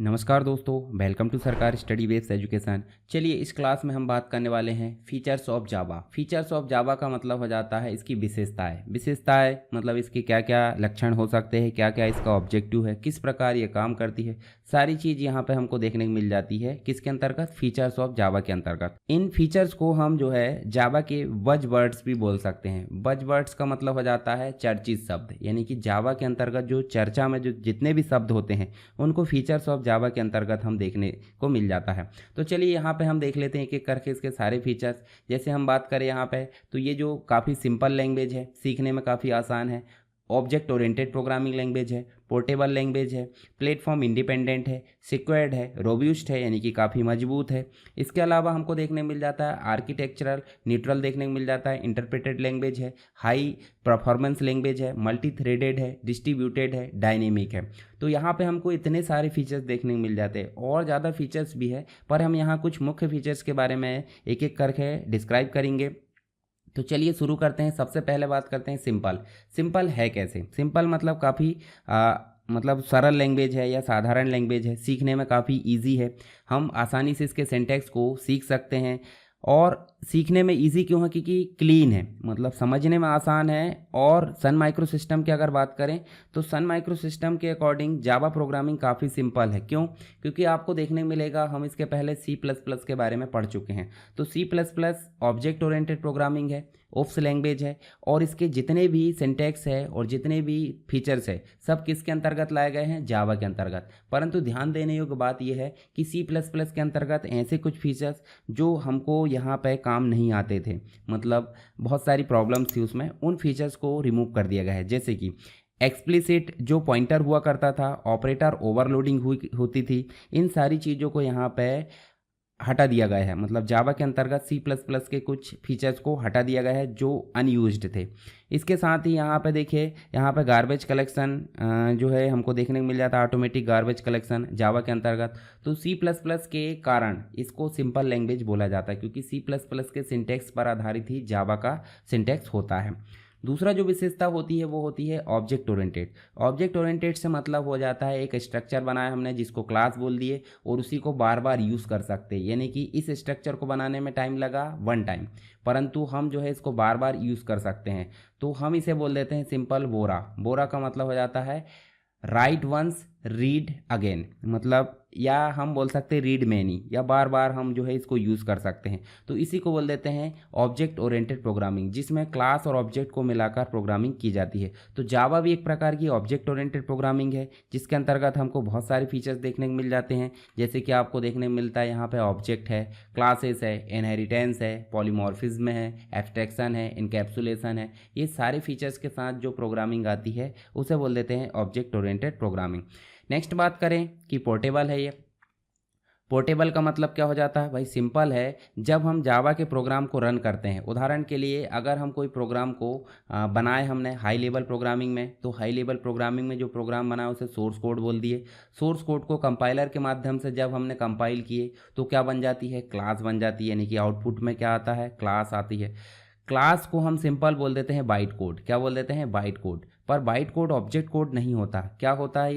नमस्कार दोस्तों, welcome to सरकार स्टडी बेस्ड एजुकेशन। चलिए इस क्लास में हम बात करने वाले हैं features of Java. Features of Java का मतलब हो जाता है इसकी विशेषताएं मतलब इसके क्या क्या लक्षण हो सकते हैं, क्या क्या इसका ऑब्जेक्टिव है, किस प्रकार ये काम करती है, सारी चीज़ यहाँ पे हमको देखने को मिल जाती है किसके अंतर्गत, फीचर्स ऑफ जावा के अंतर्गत। इन फीचर्स को हम जो है जावा के बज वर्ड्स भी बोल सकते हैं। बज वर्ड्स का मतलब हो जाता है चर्चित शब्द, यानी कि जावा के अंतर्गत जो चर्चा में जो जितने भी शब्द होते हैं उनको फीचर्स ऑफ जावा के अंतर्गत हम देखने को मिल जाता है। तो चलिए यहाँ पे हम देख लेते हैं एक एक करके इसके सारे फीचर्स। जैसे हम बात करें यहाँ पे तो ये जो काफ़ी सिंपल लैंग्वेज है, सीखने में काफ़ी आसान है, ऑब्जेक्ट ओरिएंटेड प्रोग्रामिंग लैंग्वेज है, पोर्टेबल लैंग्वेज है, प्लेटफॉर्म इंडिपेंडेंट है, सिक्योर्ड है, रोब्यूस्ट है यानी कि काफ़ी मजबूत है। इसके अलावा हमको देखने मिल जाता है आर्किटेक्चरल न्यूट्रल देखने को मिल जाता है, इंटरप्रेटेड लैंग्वेज है, हाई परफॉर्मेंस लैंग्वेज है, मल्टी थ्रेडेड है, डिस्ट्रीब्यूटेड है, डायनेमिक है। तो यहाँ पे हमको इतने सारे फीचर्स देखने को मिल जाते हैं और ज़्यादा फीचर्स भी है, पर हम यहाँ कुछ मुख्य फीचर्स के बारे में एक एक करके डिस्क्राइब करेंगे। तो चलिए शुरू करते हैं। सबसे पहले बात करते हैं सिंपल। सिंपल है कैसे? सिंपल मतलब काफ़ी मतलब सरल लैंग्वेज है या साधारण लैंग्वेज है, सीखने में काफ़ी इजी है, हम आसानी से इसके सिंटैक्स को सीख सकते हैं। और सीखने में इजी क्यों है? क्योंकि क्लीन है, मतलब समझने में आसान है। और सन माइक्रो सिस्टम की अगर बात करें तो सन माइक्रो सिस्टम के अकॉर्डिंग जावा प्रोग्रामिंग काफ़ी सिंपल है। क्यों? क्योंकि आपको देखने को मिलेगा, हम इसके पहले C++ के बारे में पढ़ चुके हैं। तो C++ ऑब्जेक्ट ओरिएंटेड प्रोग्रामिंग है, ओप्स लैंग्वेज है, और इसके जितने भी सिंटैक्स है और जितने भी फीचर्स है सब किसके अंतर्गत लाए गए हैं? जावा के अंतर्गत। परंतु ध्यान देने योग्य बात यह है कि C++ के अंतर्गत ऐसे कुछ फीचर्स जो हमको यहाँ पे काम नहीं आते थे, मतलब बहुत सारी प्रॉब्लम्स थी उसमें, उन फीचर्स को रिमूव कर दिया गया है। जैसे कि एक्सप्लिसिट जो पॉइंटर हुआ करता था, ऑपरेटर ओवरलोडिंग होती थी, इन सारी चीज़ों को यहाँ पे हटा दिया गया है। मतलब जावा के अंतर्गत C++ के कुछ फीचर्स को हटा दिया गया है जो अनयूज्ड थे। इसके साथ ही यहाँ पे देखिए, यहाँ पे गार्बेज कलेक्शन जो है हमको देखने को मिल जाता है, ऑटोमेटिक गार्बेज कलेक्शन जावा के अंतर्गत। तो C++ के कारण इसको सिंपल लैंग्वेज बोला जाता है, क्योंकि C++ के सिंटैक्स पर आधारित ही जावा का सिंटैक्स होता है। दूसरा जो विशेषता होती है वो होती है ऑब्जेक्ट ओरिएंटेड। ऑब्जेक्ट ओरिएंटेड से मतलब हो जाता है एक स्ट्रक्चर बनाया हमने जिसको क्लास बोल दिए और उसी को बार बार यूज़ कर सकते हैं, यानी कि इस स्ट्रक्चर को बनाने में टाइम लगा 1 टाइम, परंतु हम जो है इसको बार बार यूज़ कर सकते हैं। तो हम इसे बोल देते हैं सिंपल बोरा। बोरा का मतलब हो जाता है राइट वंस रीड अगेन, मतलब या हम बोल सकते हैं रीड मैनी, या बार बार हम जो है इसको यूज़ कर सकते हैं। तो इसी को बोल देते हैं ऑब्जेक्ट ओरिएंटेड प्रोग्रामिंग, जिसमें क्लास और ऑब्जेक्ट को मिलाकर प्रोग्रामिंग की जाती है। तो जावा भी एक प्रकार की ऑब्जेक्ट ओरिएंटेड प्रोग्रामिंग है, जिसके अंतर्गत हमको बहुत सारे फीचर्स देखने को मिल जाते हैं। जैसे कि आपको देखने को मिलता है यहाँ पे ऑब्जेक्ट है, क्लासेस है, इनहेरिटेंस है, पॉलीमॉर्फिज्म है, एब्स्ट्रैक्शन है, इनकैप्सुलेशन है। ये सारे फीचर्स के साथ जो प्रोग्रामिंग आती है उसे बोल देते हैं ऑब्जेक्ट ओरिएंटेड प्रोग्रामिंग। नेक्स्ट बात करें कि पोर्टेबल है ये। पोर्टेबल का मतलब क्या हो जाता है भाई? सिंपल है, जब हम जावा के प्रोग्राम को रन करते हैं, उदाहरण के लिए अगर हम कोई प्रोग्राम को बनाए हमने हाई लेवल प्रोग्रामिंग में, तो हाई लेवल प्रोग्रामिंग में जो प्रोग्राम बना उसे सोर्स कोड बोल दिए। सोर्स कोड को कंपाइलर के माध्यम से जब हमने कंपाइल किए तो क्या बन जाती है? क्लास बन जाती है, यानी कि आउटपुट में क्या आता है? क्लास आती है। क्लास को हम सिंपल बोल देते हैं बाइट कोड। क्या बोल देते हैं? Byte code. पर बाइट कोड ऑब्जेक्ट कोड नहीं होता। क्या होता है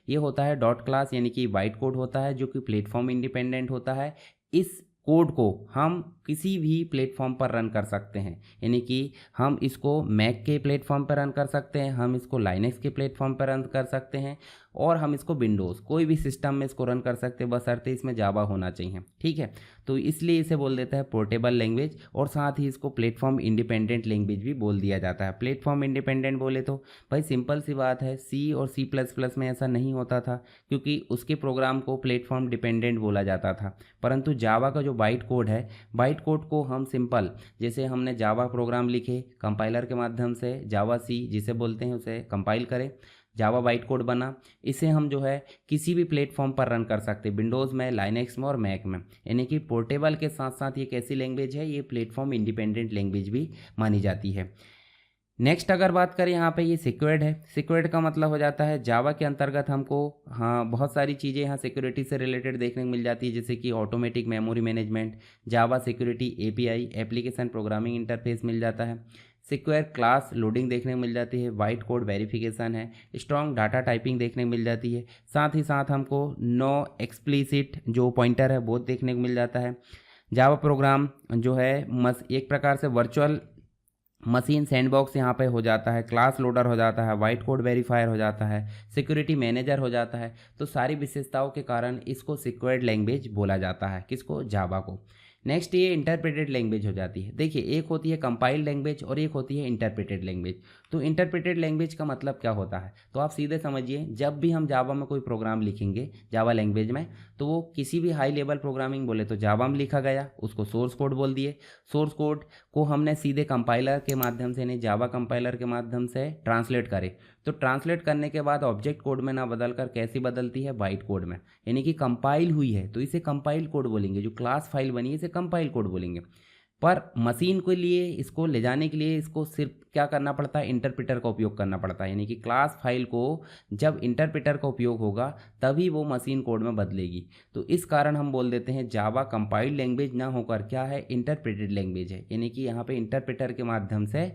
ये होता है डॉट क्लास, यानी कि बाइट कोड होता है जो कि प्लेटफॉर्म इंडिपेंडेंट होता है। इस कोड को हम किसी भी प्लेटफॉर्म पर रन कर सकते हैं, यानी कि हम इसको मैक के प्लेटफॉर्म पर रन कर सकते हैं, हम इसको लाइनक्स के प्लेटफॉर्म पर रन कर सकते हैं, और हम इसको विंडोज़ कोई भी सिस्टम में इसको रन कर सकते हैं, बशर्ते इसमें जावा होना चाहिए। ठीक है, तो इसलिए इसे बोल देता है पोर्टेबल लैंग्वेज, और साथ ही इसको प्लेटफॉर्म इंडिपेंडेंट लैंग्वेज भी बोल दिया जाता है। प्लेटफॉर्म इंडिपेंडेंट बोले तो भाई सिंपल सी बात है, C और C++ में ऐसा नहीं होता था, क्योंकि उसके प्रोग्राम को प्लेटफॉर्म डिपेंडेंट बोला जाता था। परंतु जावा का जो बाइट कोड है, बाइट कोड को हम सिंपल, जैसे हमने जावा प्रोग्राम लिखे कंपाइलर के माध्यम से, जावा C जिसे बोलते हैं उसे कंपाइल करें, जावा बाइट कोड बना, इसे हम जो है किसी भी प्लेटफॉर्म पर रन कर सकते हैं, विंडोज़ में, लाइनक्स में और मैक में। यानी कि पोर्टेबल के साथ साथ ये कैसी लैंग्वेज है? ये प्लेटफॉर्म इंडिपेंडेंट लैंग्वेज भी मानी जाती है। नेक्स्ट अगर बात करें यहाँ पे, ये सिक्योर्ड है। सिक्योर्ड का मतलब हो जाता है जावा के अंतर्गत हमको बहुत सारी चीज़ें यहाँ सिक्योरिटी से रिलेटेड देखने को मिल जाती है, जैसे कि automatic memory management, Java security API application programming interface मिल जाता है। सिक्योर क्लास लोडिंग देखने को मिल जाती है, वाइट कोड वेरिफिकेशन है, स्ट्रॉन्ग डाटा टाइपिंग देखने को मिल जाती है, साथ ही साथ हमको नो एक्सप्लिसिट जो पॉइंटर है वो देखने को मिल जाता है। जावा प्रोग्राम जो है एक प्रकार से वर्चुअल मशीन सैंडबॉक्स यहाँ पे हो जाता है, क्लास लोडर हो जाता है, वाइट कोड वेरीफायर हो जाता है, सिक्योरिटी मैनेजर हो जाता है। तो सारी विशेषताओं के कारण इसको सिक्योर्ड लैंग्वेज बोला जाता है, किसको, जावा को। नेक्स्ट ये इंटरप्रेटेड लैंग्वेज हो जाती है। देखिए एक होती है कंपाइल्ड लैंग्वेज और एक होती है इंटरप्रेटेड लैंग्वेज। तो इंटरप्रेटेड लैंग्वेज का मतलब क्या होता है, तो आप सीधे समझिए, जब भी हम जावा में कोई प्रोग्राम लिखेंगे जावा लैंग्वेज में, तो वो किसी भी हाई लेवल प्रोग्रामिंग बोले तो जावा में लिखा गया, उसको सोर्स कोड बोल दिए। सोर्स कोड को हमने सीधे कंपाइलर के माध्यम से, नहीं जावा कंपाइलर के माध्यम से ट्रांसलेट करे, तो ट्रांसलेट करने के बाद ऑब्जेक्ट कोड में ना बदल कर कैसी बदलती है, बाइट कोड में, यानी कि कंपाइल हुई है तो इसे कंपाइल कोड बोलेंगे। जो क्लास फाइल बनी है इसे कंपाइल कोड बोलेंगे। पर मशीन के लिए, इसको ले जाने के लिए इसको सिर्फ क्या करना पड़ता है, इंटरप्रेटर का उपयोग करना पड़ता है। यानी कि क्लास फाइल को जब इंटरप्रेटर का उपयोग होगा तभी वो मशीन कोड में बदलेगी। तो इस कारण हम बोल देते हैं जावा कंपाइल्ड लैंग्वेज ना होकर क्या है, इंटरप्रेटेड लैंग्वेज है। यानी कि यहाँ पे इंटरप्रेटर के माध्यम से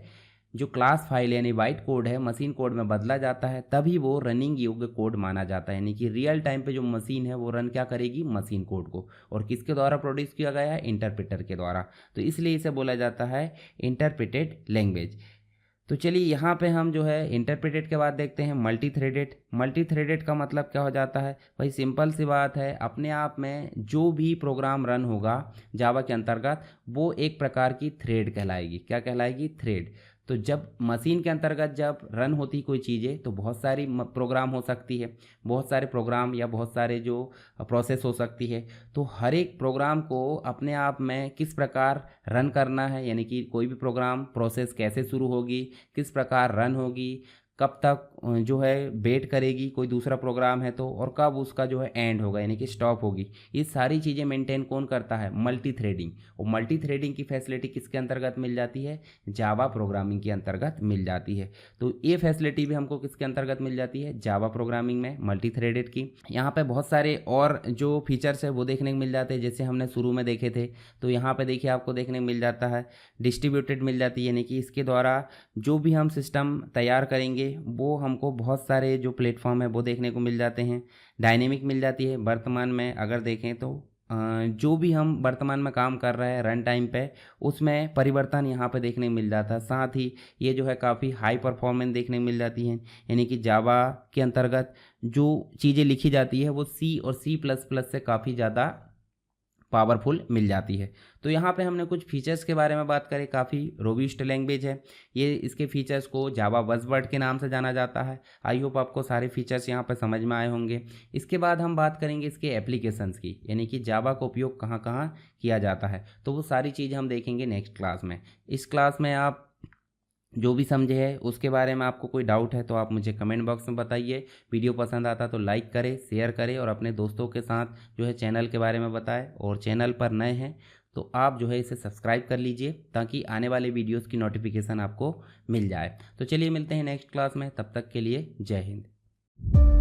जो क्लास फाइल यानी बाइट कोड है मशीन कोड में बदला जाता है, तभी वो रनिंग योग्य कोड माना जाता है। यानी कि रियल टाइम पे जो मशीन है वो रन क्या करेगी, मशीन कोड को। और किसके द्वारा प्रोड्यूस किया गया है, इंटरप्रेटर के द्वारा। तो इसलिए इसे बोला जाता है इंटरप्रेटेड लैंग्वेज। तो चलिए यहाँ पे हम जो है इंटरप्रेटेड के बाद देखते हैं मल्टी थ्रेडेड। मल्टी थ्रेडेड का मतलब क्या हो जाता है, भाई सिंपल सी बात है, अपने आप में जो भी प्रोग्राम रन होगा जावा के अंतर्गत वो एक प्रकार की थ्रेड कहलाएगी। क्या कहलाएगी, थ्रेड। तो जब मशीन के अंतर्गत जब रन होती कोई चीज़ें तो बहुत सारी प्रोग्राम हो सकती है, बहुत सारे प्रोग्राम या बहुत सारे जो प्रोसेस हो सकती है। तो हर एक प्रोग्राम को अपने आप में किस प्रकार रन करना है, यानी कि कोई भी प्रोग्राम प्रोसेस कैसे शुरू होगी, किस प्रकार रन होगी, कब तक जो है वेट करेगी कोई दूसरा प्रोग्राम है तो, और कब उसका जो है एंड होगा यानी कि स्टॉप होगी, ये सारी चीज़ें मेंटेन कौन करता है, मल्टी थ्रेडिंग। और मल्टी थ्रेडिंग की फैसिलिटी किसके अंतर्गत मिल जाती है, जावा प्रोग्रामिंग के अंतर्गत मिल जाती है। तो ये फैसिलिटी भी हमको किसके अंतर्गत मिल जाती है, जावा प्रोग्रामिंग में, मल्टी थ्रेडेड की। यहाँ पे बहुत सारे और जो फीचर्स है वो देखने को मिल जाते हैं, जैसे हमने शुरू में देखे थे। तो यहाँ पे देखिए आपको देखने को मिल जाता है डिस्ट्रीब्यूटेड मिल जाती है, यानी कि इसके द्वारा जो भी हम सिस्टम तैयार करेंगे वो हमको बहुत सारे जो प्लेटफॉर्म है वो देखने को मिल जाते हैं। डायनेमिक मिल जाती है, वर्तमान में अगर देखें तो जो भी हम वर्तमान में काम कर रहे हैं रन टाइम पे उसमें परिवर्तन यहाँ पे देखने को मिल जाता है। साथ ही ये जो है काफ़ी हाई परफॉर्मेंस देखने को मिल जाती है, यानी कि जावा के अंतर्गत जो चीज़ें लिखी जाती है वो सी और C++ से काफ़ी ज़्यादा पावरफुल मिल जाती है। तो यहाँ पे हमने कुछ फीचर्स के बारे में बात करें, काफ़ी रोबस्ट लैंग्वेज है ये। इसके फीचर्स को जावा बज़वर्ड के नाम से जाना जाता है। आई होप आपको सारे फीचर्स यहाँ पे समझ में आए होंगे। इसके बाद हम बात करेंगे इसके एप्लीकेशंस की, यानी कि जावा का उपयोग कहाँ कहाँ किया जाता है, तो वो सारी चीज़ें हम देखेंगे नेक्स्ट क्लास में। इस क्लास में आप जो भी समझे है उसके बारे में आपको कोई डाउट है तो आप मुझे कमेंट बॉक्स में बताइए। वीडियो पसंद आता तो लाइक करें, शेयर करें और अपने दोस्तों के साथ जो है चैनल के बारे में बताएं। और चैनल पर नए हैं तो आप जो है इसे सब्सक्राइब कर लीजिए ताकि आने वाले वीडियोस की नोटिफिकेशन आपको मिल जाए। तो चलिए मिलते हैं नेक्स्ट क्लास में, तब तक के लिए जय हिंद।